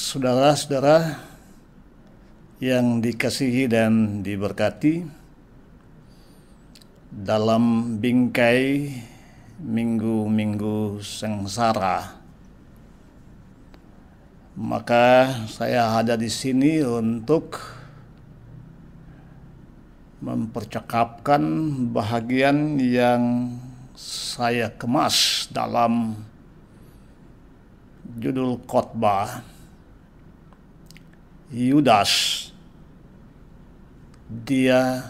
Saudara-saudara yang dikasihi dan diberkati, dalam bingkai minggu-minggu sengsara, maka saya ada di sini untuk mempercakapkan bahagian yang saya kemas dalam judul khotbah Yudas, dia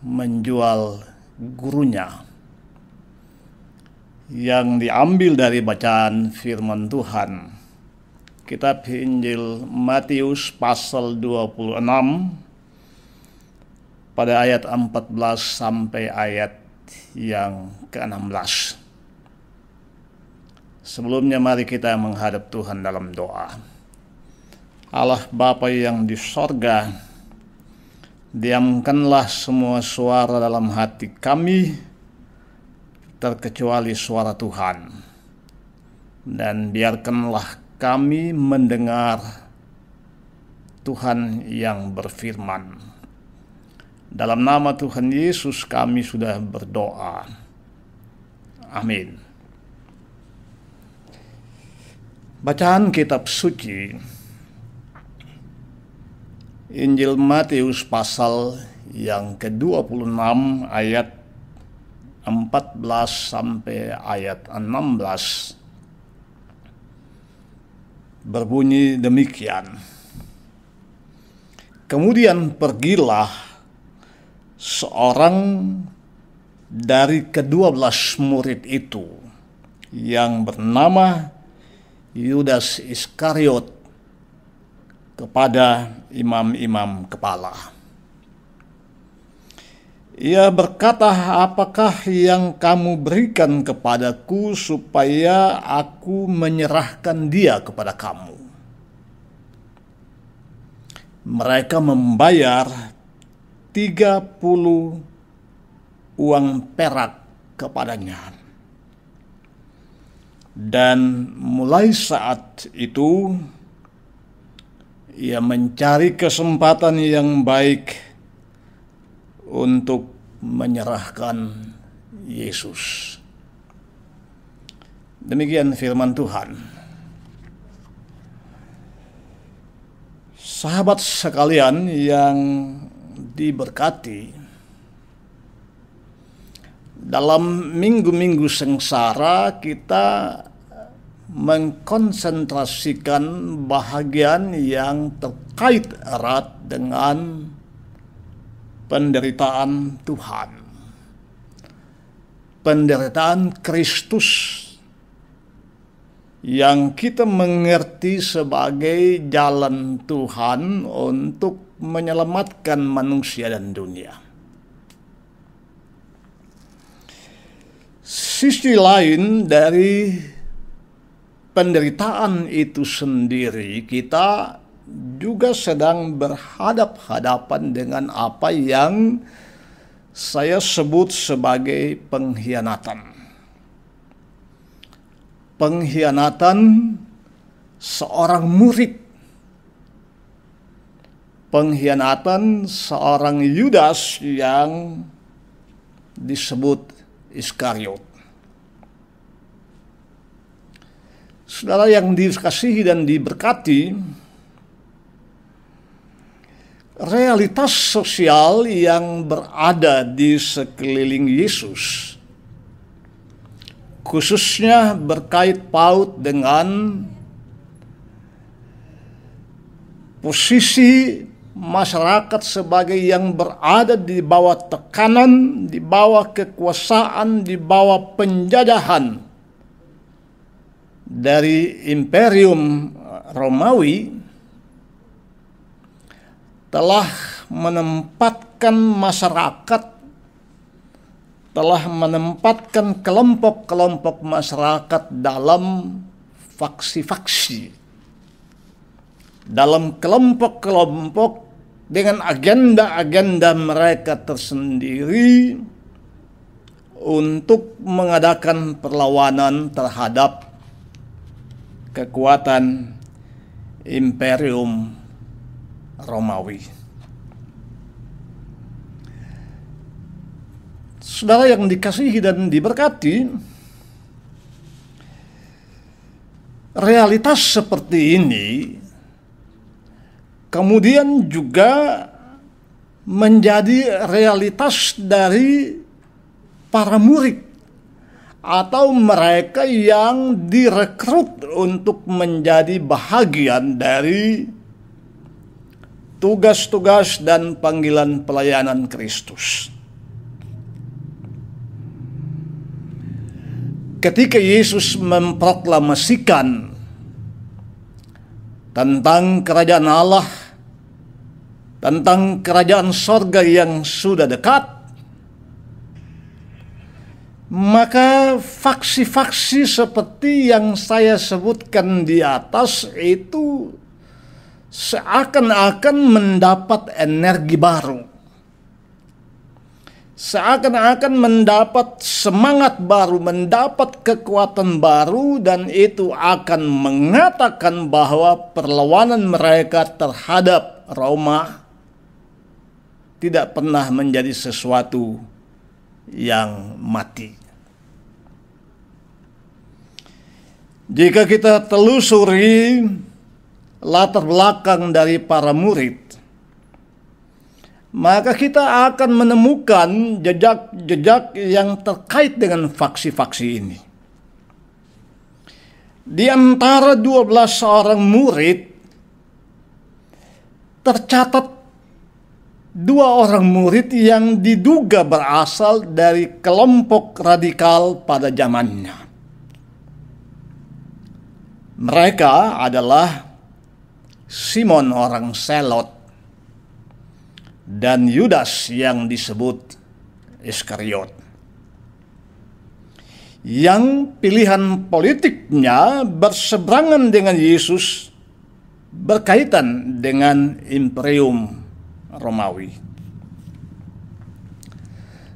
menjual gurunya, yang diambil dari bacaan firman Tuhan. Kitab Injil Matius pasal 26 pada ayat 14 sampai ayat yang ke-16. Sebelumnya mari kita menghadap Tuhan dalam doa. Allah Bapa yang di sorga, diamkanlah semua suara dalam hati kami, terkecuali suara Tuhan. Dan biarkanlah kami mendengar Tuhan yang berfirman. Dalam nama Tuhan Yesus kami sudah berdoa. Amin. Bacaan kitab suci Injil Matius pasal yang ke-26 ayat 14 sampai ayat 16 berbunyi demikian. Kemudian pergilah seorang dari ke-12 murid itu yang bernama Yudas Iskariot kepada imam-imam kepala. Ia berkata, "Apakah yang kamu berikan kepadaku supaya aku menyerahkan dia kepada kamu?" Mereka membayar 30 uang perak kepadanya. Dan mulai saat itu ia mencari kesempatan yang baik untuk menyerahkan Yesus. Demikian firman Tuhan. Sahabat sekalian yang diberkati, dalam minggu-minggu sengsara kita mengkonsentrasikan bahagian yang terkait erat dengan penderitaan Tuhan, penderitaan Kristus yang kita mengerti sebagai jalan Tuhan untuk menyelamatkan manusia dan dunia. Sisi lain dari penderitaan itu sendiri, kita juga sedang berhadap-hadapan dengan apa yang saya sebut sebagai pengkhianatan. Pengkhianatan seorang murid. Pengkhianatan seorang Yudas yang disebut Iskariot. Saudara yang dikasihi dan diberkati, realitas sosial yang berada di sekeliling Yesus, khususnya berkait paut dengan posisi masyarakat sebagai yang berada di bawah tekanan, di bawah kekuasaan, di bawah penjajahan dari Imperium Romawi, telah menempatkan masyarakat, telah menempatkan kelompok-kelompok masyarakat dalam faksi-faksi, dalam kelompok-kelompok dengan agenda-agenda mereka tersendiri untuk mengadakan perlawanan terhadap kekuatan Imperium Romawi. Saudara yang dikasihi dan diberkati, realitas seperti ini kemudian juga menjadi realitas dari para murid atau mereka yang direkrut untuk menjadi bahagian dari tugas-tugas dan panggilan pelayanan Kristus. Ketika Yesus memproklamasikan tentang kerajaan Allah, tentang kerajaan sorga yang sudah dekat, maka faksi-faksi seperti yang saya sebutkan di atas itu seakan-akan mendapat energi baru, seakan-akan mendapat semangat baru, mendapat kekuatan baru, dan itu akan mengatakan bahwa perlawanan mereka terhadap Roma tidak pernah menjadi sesuatu yang mati. Jika kita telusuri latar belakang dari para murid, maka kita akan menemukan jejak-jejak yang terkait dengan faksi-faksi ini. Di antara 12 orang murid, tercatat 2 orang murid yang diduga berasal dari kelompok radikal pada zamannya. Mereka adalah Simon orang Selot dan Yudas yang disebut Iskariot, yang pilihan politiknya berseberangan dengan Yesus berkaitan dengan Imperium Romawi.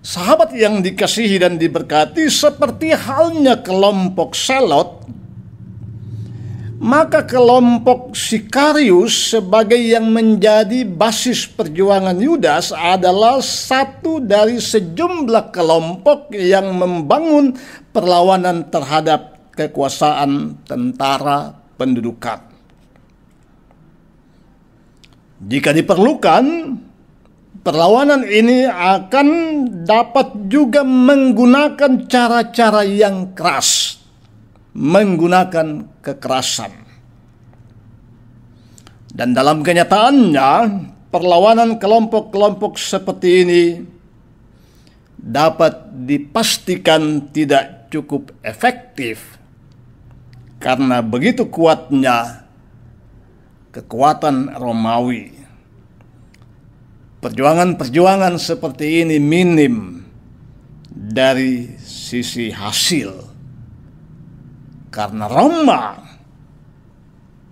Sahabat yang dikasihi dan diberkati, seperti halnya kelompok Selot, maka kelompok Sikarius sebagai yang menjadi basis perjuangan Yudas adalah satu dari sejumlah kelompok yang membangun perlawanan terhadap kekuasaan tentara pendudukan. Jika diperlukan, perlawanan ini akan dapat juga menggunakan cara-cara yang keras, menggunakan kekerasan. Dan dalam kenyataannya, perlawanan kelompok-kelompok seperti ini dapat dipastikan tidak cukup efektif karena begitu kuatnya kekuatan Romawi. Perjuangan-perjuangan seperti ini minim dari sisi hasil, karena Roma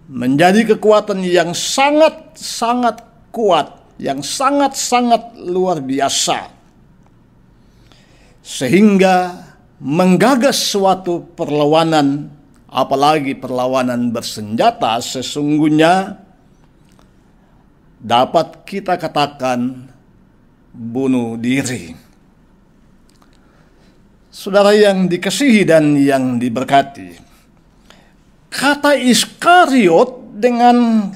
menjadi kekuatan yang sangat-sangat kuat, yang sangat-sangat luar biasa, sehingga menggagas suatu perlawanan, apalagi perlawanan bersenjata, sesungguhnya dapat kita katakan bunuh diri. Saudara yang dikasihi dan yang diberkati, kata Iskariot dengan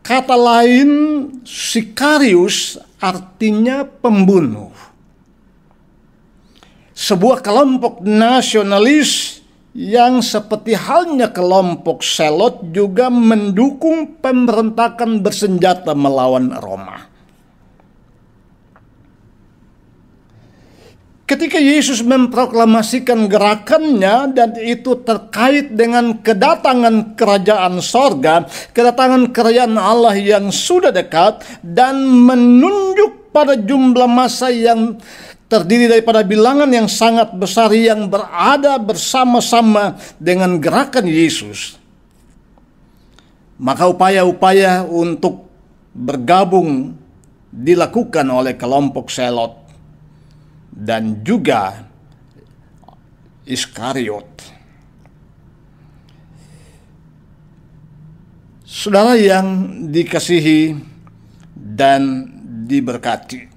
kata lain Sikarius artinya pembunuh. Sebuah kelompok nasionalis yang seperti halnya kelompok Selot juga mendukung pemberontakan bersenjata melawan Roma. Ketika Yesus memproklamasikan gerakannya dan itu terkait dengan kedatangan kerajaan sorga, kedatangan kerajaan Allah yang sudah dekat, dan menunjuk pada jumlah massa yang terdiri daripada bilangan yang sangat besar yang berada bersama-sama dengan gerakan Yesus, maka upaya-upaya untuk bergabung dilakukan oleh kelompok Selot dan juga Iskariot. Saudara yang dikasihi dan diberkati,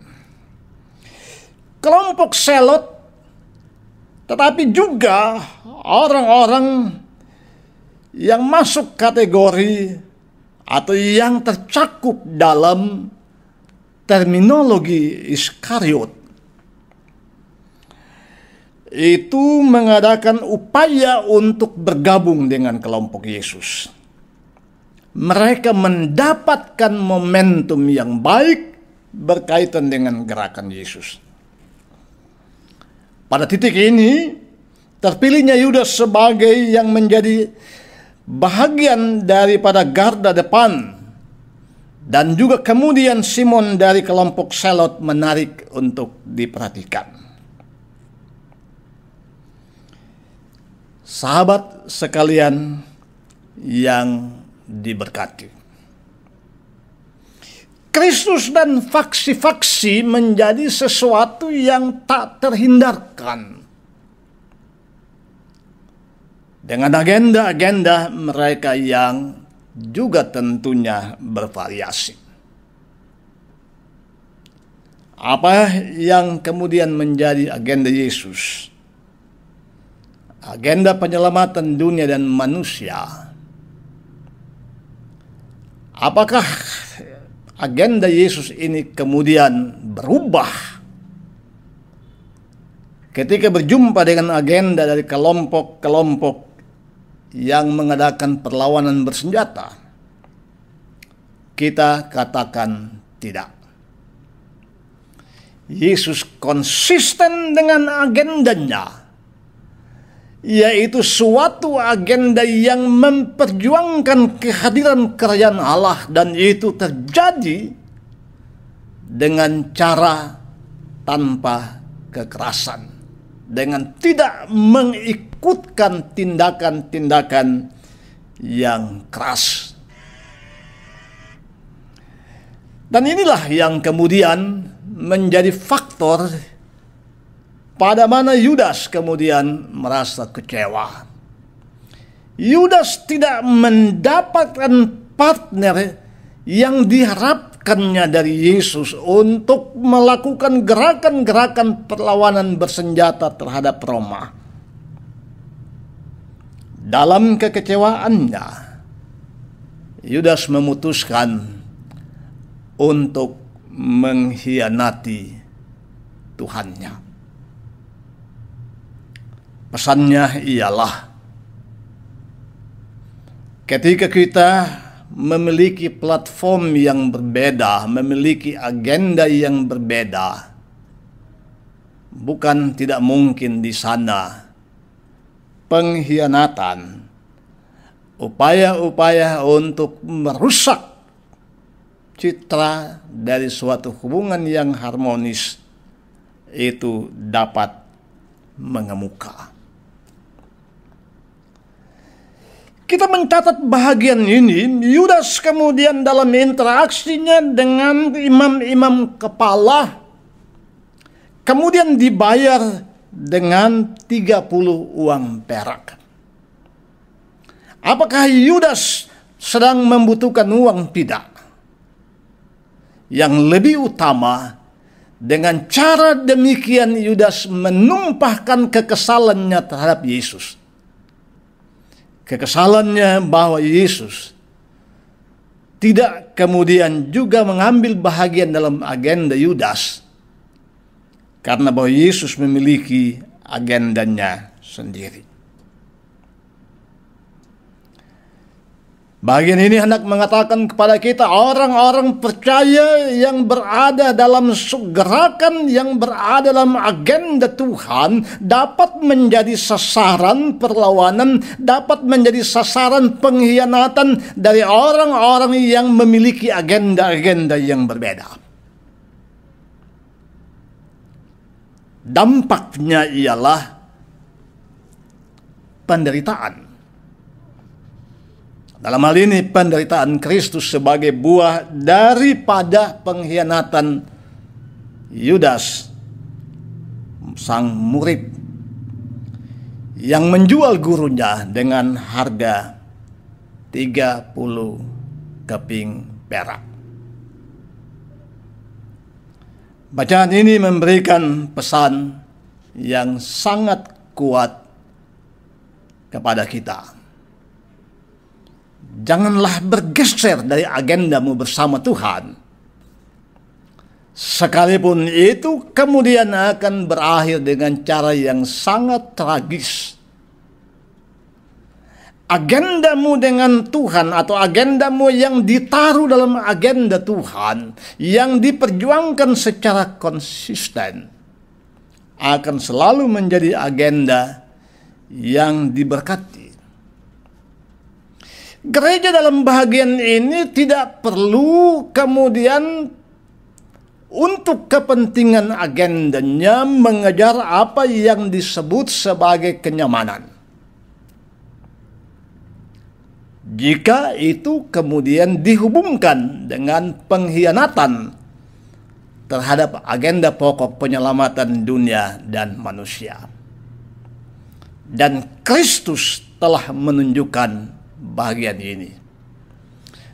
kelompok Selot, tetapi juga orang-orang yang masuk kategori atau yang tercakup dalam terminologi Iskariot, itu mengadakan upaya untuk bergabung dengan kelompok Yesus. Mereka mendapatkan momentum yang baik berkaitan dengan gerakan Yesus. Pada titik ini, terpilihnya Yudas sebagai yang menjadi bahagian daripada garda depan, dan juga kemudian Simon dari kelompok Selot menarik untuk diperhatikan. Sahabat sekalian yang diberkati, Kristus dan faksi-faksi menjadi sesuatu yang tak terhindarkan dengan agenda-agenda mereka yang juga tentunya bervariasi. Apa yang kemudian menjadi agenda Yesus? Agenda penyelamatan dunia dan manusia. Apakah agenda Yesus ini kemudian berubah ketika berjumpa dengan agenda dari kelompok-kelompok yang mengadakan perlawanan bersenjata? Kita katakan tidak. Yesus konsisten dengan agendanya, yaitu suatu agenda yang memperjuangkan kehadiran kerajaan Allah, dan itu terjadi dengan cara tanpa kekerasan, dengan tidak mengikutkan tindakan-tindakan yang keras. Dan inilah yang kemudian menjadi faktor pada mana Yudas kemudian merasa kecewa. Yudas tidak mendapatkan partner yang diharapkannya dari Yesus untuk melakukan gerakan-gerakan perlawanan bersenjata terhadap Roma. Dalam kekecewaannya, Yudas memutuskan untuk mengkhianati Tuhannya. Pesannya ialah, ketika kita memiliki platform yang berbeda, memiliki agenda yang berbeda, bukan tidak mungkin di sana pengkhianatan, upaya-upaya untuk merusak citra dari suatu hubungan yang harmonis itu dapat mengemuka. Kita mencatat bahagian ini, Yudas kemudian dalam interaksinya dengan imam-imam kepala, kemudian dibayar dengan 30 uang perak. Apakah Yudas sedang membutuhkan uang? Tidak. Yang lebih utama, dengan cara demikian Yudas menumpahkan kekesalannya terhadap Yesus. Kekesalannya bahwa Yesus tidak kemudian juga mengambil bahagian dalam agenda Yudas, karena bahwa Yesus memiliki agendanya sendiri. Bagian ini hendak mengatakan kepada kita, orang-orang percaya yang berada dalam gerakan, yang berada dalam agenda Tuhan, dapat menjadi sasaran perlawanan, dapat menjadi sasaran pengkhianatan dari orang-orang yang memiliki agenda-agenda yang berbeda. Dampaknya ialah penderitaan. Dalam hal ini penderitaan Kristus sebagai buah daripada pengkhianatan Yudas, sang murid yang menjual gurunya dengan harga 30 keping perak. Bacaan ini memberikan pesan yang sangat kuat kepada kita. Janganlah bergeser dari agendamu bersama Tuhan, sekalipun itu kemudian akan berakhir dengan cara yang sangat tragis. Agendamu dengan Tuhan atau agendamu yang ditaruh dalam agenda Tuhan, yang diperjuangkan secara konsisten, akan selalu menjadi agenda yang diberkati. Gereja dalam bahagian ini tidak perlu kemudian untuk kepentingan agendanya mengejar apa yang disebut sebagai kenyamanan. Jika itu kemudian dihubungkan dengan pengkhianatan terhadap agenda pokok penyelamatan dunia dan manusia. Dan Kristus telah menunjukkan bagian ini.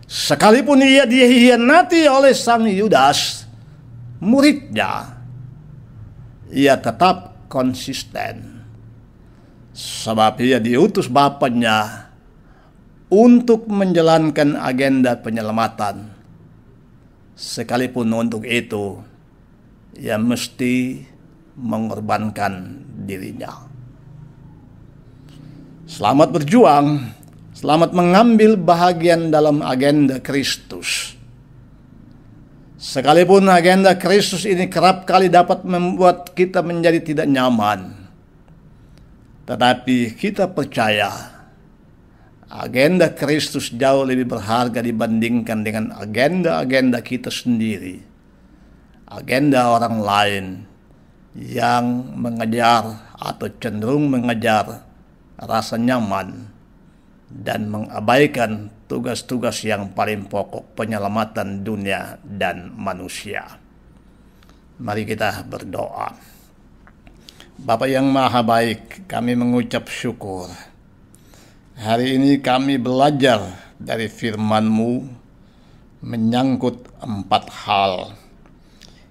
Sekalipun ia dikhianati oleh sang Yudas, muridnya, ia tetap konsisten. Sebab ia diutus Bapaknya untuk menjalankan agenda penyelamatan. Sekalipun untuk itu, ia mesti mengorbankan dirinya. Selamat berjuang, selamat mengambil bahagian dalam agenda Kristus. Sekalipun agenda Kristus ini kerap kali dapat membuat kita menjadi tidak nyaman, tetapi kita percaya agenda Kristus jauh lebih berharga dibandingkan dengan agenda-agenda kita sendiri. Agenda orang lain yang mengejar atau cenderung mengejar rasa nyaman dan mengabaikan tugas-tugas yang paling pokok penyelamatan dunia dan manusia. Mari kita berdoa. Bapa yang Maha Baik, kami mengucap syukur. Hari ini kami belajar dari firman-Mu menyangkut 4 hal,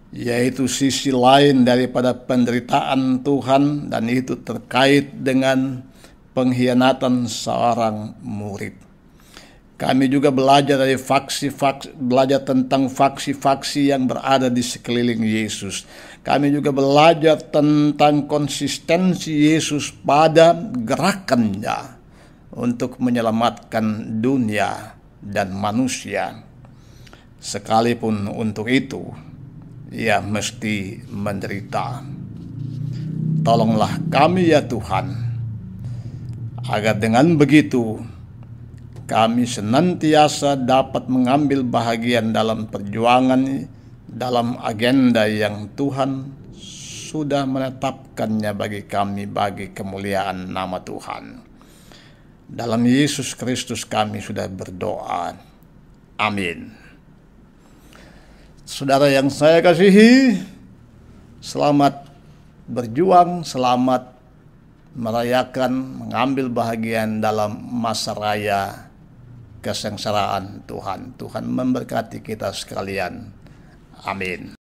yaitu sisi lain daripada penderitaan Tuhan, dan itu terkait dengan pengkhianatan seorang murid. Kami juga belajar dari belajar tentang faksi-faksi yang berada di sekeliling Yesus. Kami juga belajar tentang konsistensi Yesus pada gerakannya untuk menyelamatkan dunia dan manusia. Sekalipun untuk itu, ia mesti menderita. Tolonglah kami ya Tuhan, agar dengan begitu kami senantiasa dapat mengambil bahagian dalam perjuangan dalam agenda yang Tuhan sudah menetapkannya bagi kami, bagi kemuliaan nama Tuhan. Dalam Yesus Kristus kami sudah berdoa. Amin. Saudara yang saya kasihi, selamat berjuang, selamat merayakan, mengambil bahagian dalam masa raya kesengsaraan Tuhan. Tuhan memberkati kita sekalian. Amin.